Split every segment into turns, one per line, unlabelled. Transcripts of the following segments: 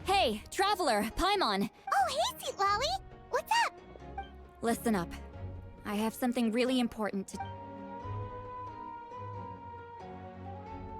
Hey, Traveler, Paimon!
Oh, hey, Sweet Lolly! What's up?
Listen up. I have something really important to...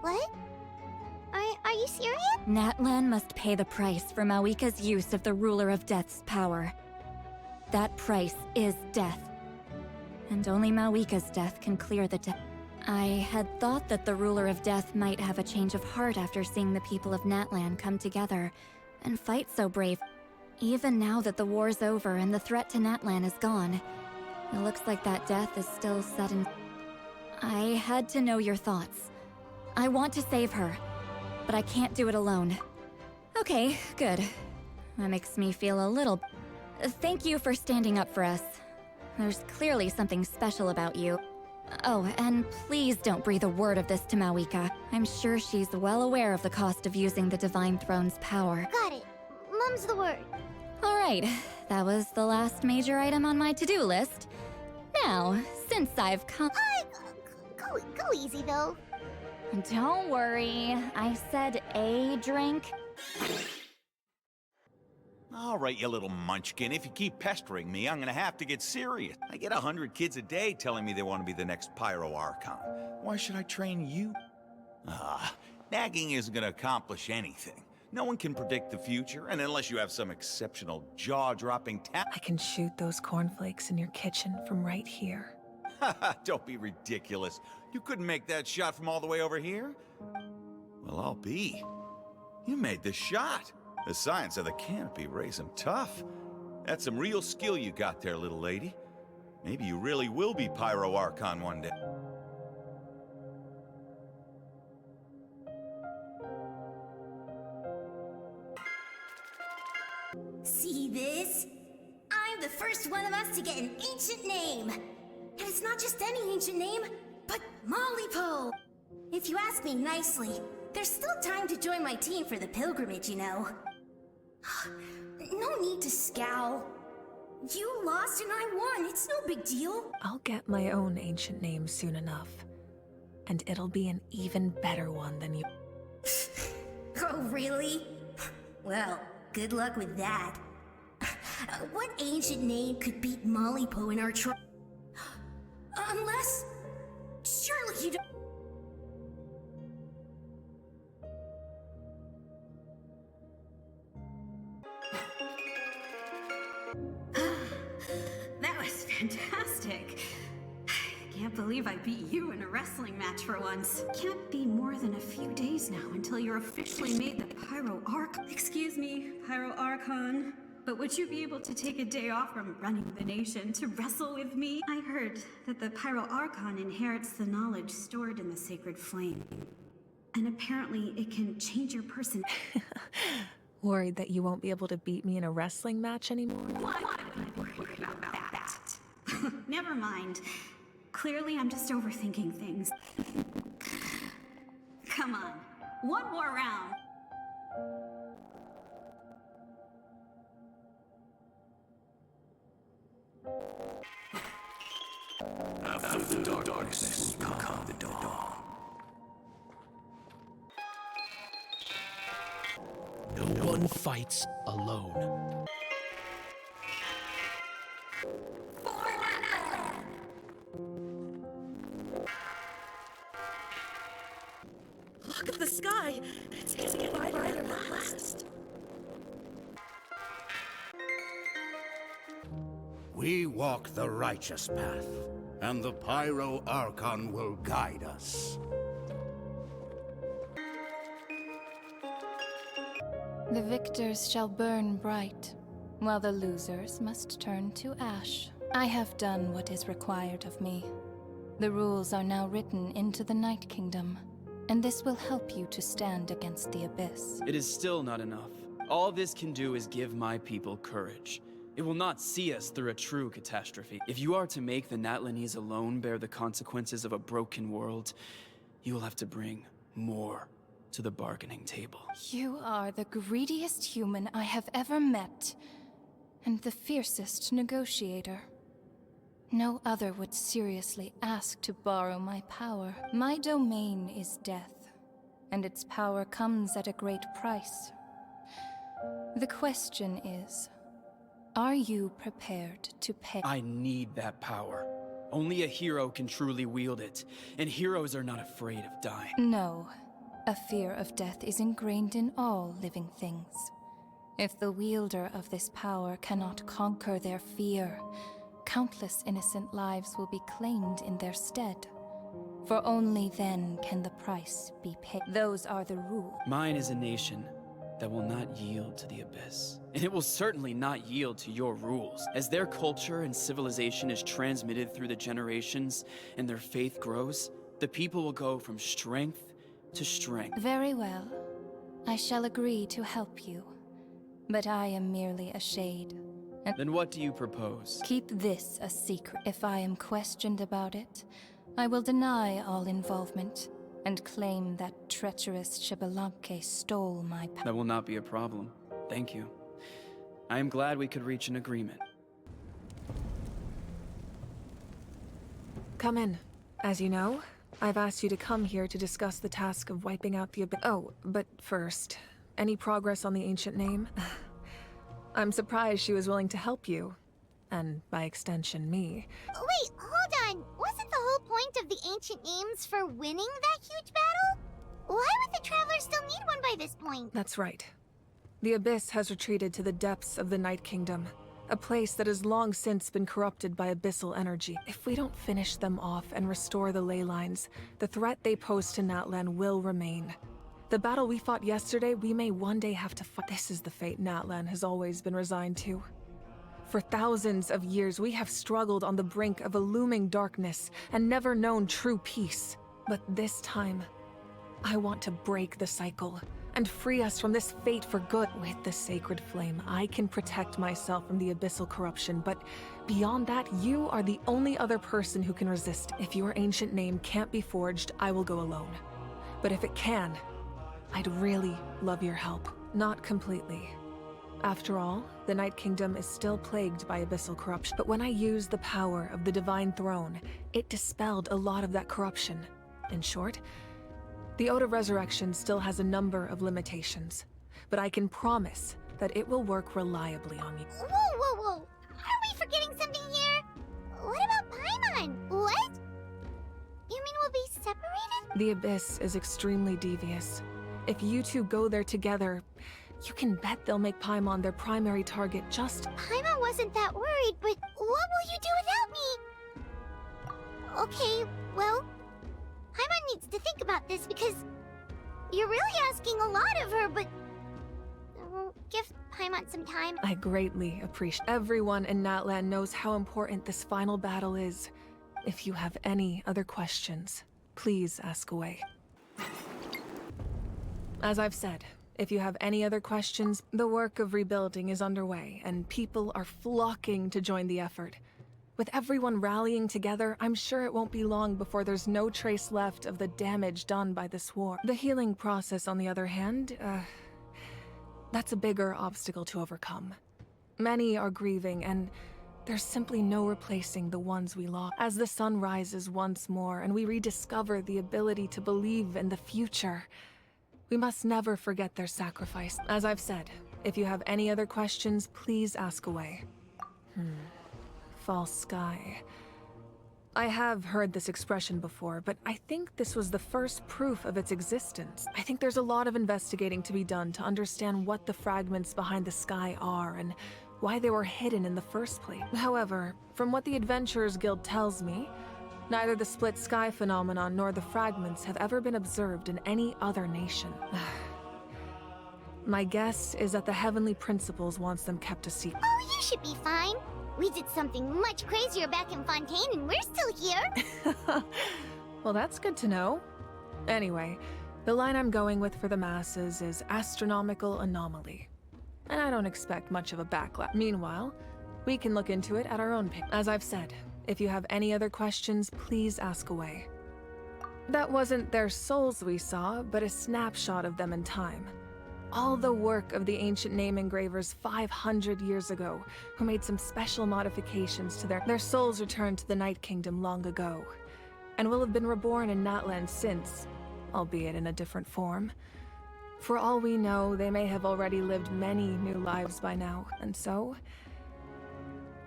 What? Are you serious?
Natlan must pay the price for Mavuika's use of the Ruler of Death's power. That price is death. And only Mavuika's death can clear the debt. I had thought that the Ruler of Death might have a change of heart after seeing the people of Natlan come together and fight so brave. Even now that the war's over and the threat to Natlan is gone, it looks like that death is still set in... I had to know your thoughts. I want to save her, but I can't do it alone. Okay, good. That makes me feel a little... Thank you for standing up for us. There's clearly something special about you. Oh, and please don't breathe a word of this to Mavuika. I'm sure she's well aware of the cost of using the Divine Throne's power.
Got it. Mum's the word.
Alright, that was the last major item on my to-do list. Now, since I've come...
Go easy, though.
Don't worry, I said a drink.
All right, you little munchkin, if you keep pestering me, I'm gonna have to get serious. I get 100 kids a day telling me they want to be the next Pyro Archon. Why should I train you? Nagging isn't gonna accomplish anything. No one can predict the future, and unless you have some exceptional jaw-dropping talent...
I can shoot those cornflakes in your kitchen from right here.
Don't be ridiculous. You couldn't make that shot from all the way over here? Well, I'll be. You made the shot. The science of the canopy raised him tough. That's some real skill you got there, little lady. Maybe you really will be Pyro Archon one day.
See this? I'm the first one of us to get an ancient name. And it's not just any ancient name, but Malipo. If you ask me nicely, there's still time to join my team for the pilgrimage, you know. No need to scowl. You lost and I won, it's no big deal.
I'll get my own ancient name soon enough. And it'll be an even better one than you.
Oh, really? Well, good luck with that. What ancient name could beat Malipo in our trial? Unless... surely you don't...
That was fantastic. Can't believe I beat you in a wrestling match for once. Can't be more than a few days now until you're officially made the Pyro Archon. Excuse me, Pyro Archon, but would you be able to take a day off from running the nation to wrestle with me? I heard that the Pyro Archon inherits the knowledge stored in the sacred flame. And apparently it can change your person.
Worried that you won't be able to beat me in a wrestling match anymore?
Why would I worry about that? Never mind. Clearly I'm just overthinking things. Come on, one more round.
After the darkness will come the dawn. No one fights alone.
Look at the sky! It's getting brighter at last!
We walk the righteous path, and the Pyro Archon will guide us.
The victors shall burn bright, while the losers must turn to ash. I have done what is required of me. The rules are now written into the Night Kingdom, and this will help you to stand against the Abyss.
It is still not enough. All this can do is give my people courage. It will not see us through a true catastrophe. If you are to make the Natlanese alone bear the consequences of a broken world, you will have to bring more to the bargaining table.
You are the greediest human I have ever met, and the fiercest negotiator. No other would seriously ask to borrow my power. My domain is death, and its power comes at a great price. The question is, are you prepared to pay?
I need that power. Only a hero can truly wield it, and heroes are not afraid of dying.
No. A fear of death is ingrained in all living things. If the wielder of this power cannot conquer their fear, countless innocent lives will be claimed in their stead. For only then can the price be paid. Those are the rules.
Mine is a nation that will not yield to the Abyss. And it will certainly not yield to your rules. As their culture and civilization is transmitted through the generations and their faith grows, the people will go from strength to strength.
Very well. I shall agree to help you. But I am merely a shade. And
then what do you propose?
Keep this a secret. If I am questioned about it, I will deny all involvement and claim that treacherous Xbalanque stole my power.
That will not be a problem. Thank you. I am glad we could reach an agreement.
Come in. As you know, I've asked you to come here to discuss the task of wiping out the Abyss. Oh, but first, any progress on the ancient name? I'm surprised she was willing to help you. And by extension, me.
Wait, hold on. Wasn't the whole point of the ancient names for winning that huge battle? Why would the Travelers still need one by this point?
That's right. The Abyss has retreated to the depths of the Night Kingdom, a place that has long since been corrupted by abyssal energy. If we don't finish them off and restore the ley lines, the threat they pose to Natlan will remain. The battle we fought yesterday, we may one day have to fight. This is the fate Natlan has always been resigned to. For thousands of years, we have struggled on the brink of a looming darkness and never known true peace. But this time, I want to break the cycle and free us from this fate for good. With the sacred flame, I can protect myself from the abyssal corruption, but beyond that, you are the only other person who can resist. If your ancient name can't be forged, I will go alone. But if it can, I'd really love your help. Not completely. After all, the Night Kingdom is still plagued by abyssal corruption. But when I used the power of the Divine Throne, it dispelled a lot of that corruption. In short, the Ode of Resurrection still has a number of limitations, but I can promise that it will work reliably on you.
Whoa, whoa, whoa! Are we forgetting something here? What about Paimon? What? You mean we'll be separated?
The Abyss is extremely devious. If you two go there together, you can bet they'll make Paimon their primary target.
Paimon wasn't that worried, but what will you do without me? Okay, well, Paimon needs to think about this because you're really asking a lot of her, but give Paimon some time.
I greatly appreciate. Everyone in Natlan knows how important this final battle is. If you have any other questions, please ask away. As I've said, if you have any other questions, the work of rebuilding is underway, and people are flocking to join the effort. With everyone rallying together, I'm sure it won't be long before there's no trace left of the damage done by this war. The healing process, on the other hand, that's a bigger obstacle to overcome. Many are grieving, and there's simply no replacing the ones we lost. As the sun rises once more, and we rediscover the ability to believe in the future, we must never forget their sacrifice. As I've said, if you have any other questions, please ask away. False sky. I have heard this expression before, but I think this was the first proof of its existence. I think there's a lot of investigating to be done to understand what the fragments behind the sky are and why they were hidden in the first place. However, from what the Adventurers Guild tells me, neither the split sky phenomenon nor the fragments have ever been observed in any other nation. My guess is that the Heavenly Principles wants them kept a secret.
Oh, you should be fine. We did something much crazier back in Fontaine and we're still here.
Well, that's good to know. Anyway, the line I'm going with for the masses is astronomical anomaly. And I don't expect much of a backlash. Meanwhile, we can look into it at our own pace. As I've said, if you have any other questions, please ask away. That wasn't their souls we saw, but a snapshot of them in time. All the work of the ancient name engravers 500 years ago, who made some special modifications to their souls returned to the Night Kingdom long ago, and will have been reborn in Natlan since, albeit in a different form. For all we know, they may have already lived many new lives by now, and so,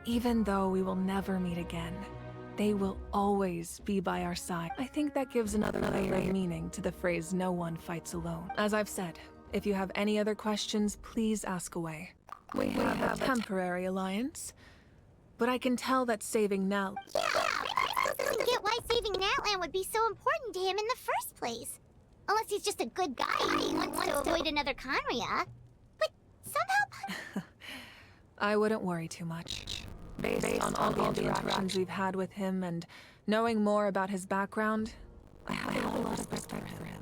even though we will never meet again, they will always be by our side. I think that gives another layer of meaning to the phrase, "no one fights alone." As I've said, if you have any other questions, please ask away. We have a temporary alliance, but I can tell that saving Nat...
Yeah, I doesn't get why saving Natlan would be so important to him in the first place. Unless he's just a good guy who wants to avoid another Conria. But somehow...
I wouldn't worry too much. Based on all the interactions we've had with him and knowing more about his background, I have a lot of respect for him.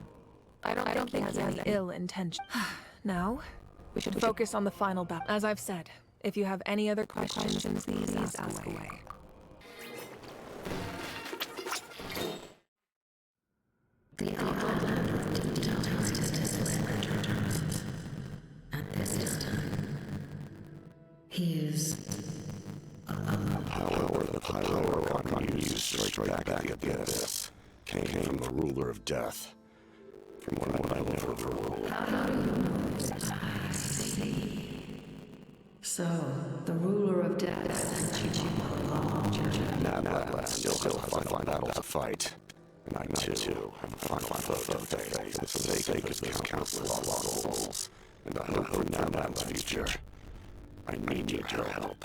I don't think he has any ill intention. Now, we should focus on the final battle. As I've said, if you have any other questions, please ask away.
The outline details his discipline. At this time, he is alone.
Power the Pyro Archon used to strike back at the Abyss came from the ruler of death. From what I know of the world.
How do you know this? I see. So, the ruler of death sent you on a long journey.
Natlan still has a final battle to fight. And I too have a final foe to face for the sake of this council of lost souls and the hope for Natlan's future. I need your help.